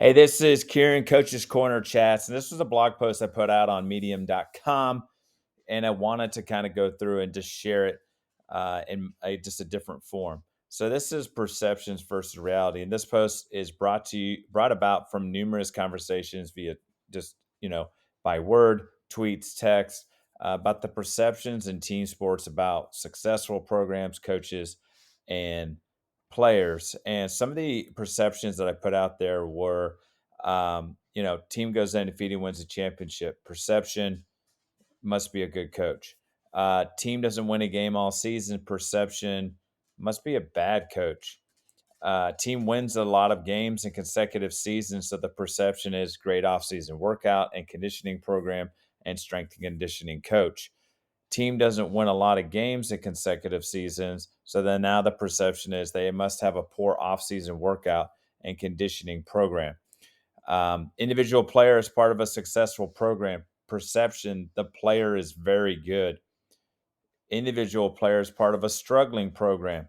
Hey, this is Kieran, Coach's Corner Chats, and this was a blog post I put out on medium.com, and I wanted to kind of go through and just share it just a different form. So this is perceptions versus reality, and this post is brought about from numerous conversations via just by word, tweets, text about the perceptions in team sports about successful programs, coaches, and players. And some of the perceptions that I put out there were, team goes undefeated, wins a championship. Perception must be a good coach. Team doesn't win a game all season. Perception must be a bad coach. Team wins a lot of games in consecutive seasons, so the perception is great offseason workout and conditioning program and strength and conditioning coach. Team doesn't win a lot of games in consecutive seasons, so then now the perception is they must have a poor offseason workout and conditioning program. Individual player is part of a successful program. Perception, the player is very good. Individual player is part of a struggling program.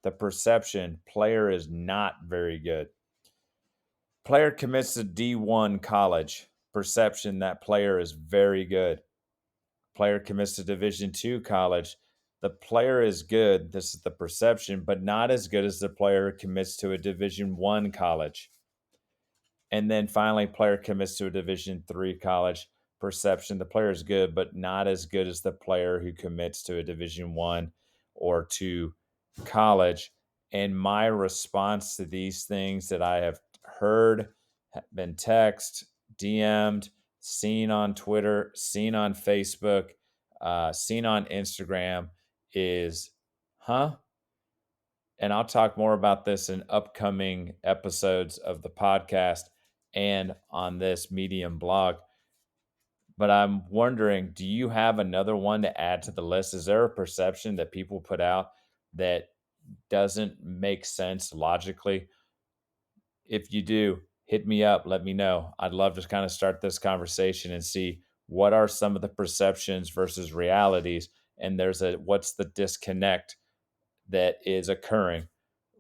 The perception, player is not very good. Player commits to D1 college. Perception, that player is very good. Player commits to Division II college. The player is good. This is the perception, but not as good as the player who commits to a Division I college. And then finally, player commits to a Division III college. Perception, the player is good, but not as good as the player who commits to a Division I or II college. And my response to these things that I have heard, been text, DM'd, seen on Twitter, seen on Facebook, seen on Instagram is, huh? And I'll talk more about this in upcoming episodes of the podcast and on this Medium blog. But I'm wondering, do you have another one to add to the list? Is there a perception that people put out that doesn't make sense logically? If you do, hit me up, let me know. I'd love to kind of start this conversation and see what are some of the perceptions versus realities, and what's the disconnect that is occurring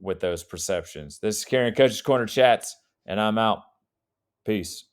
with those perceptions. This is Karen, Coach's Corner Chats, and I'm out. Peace.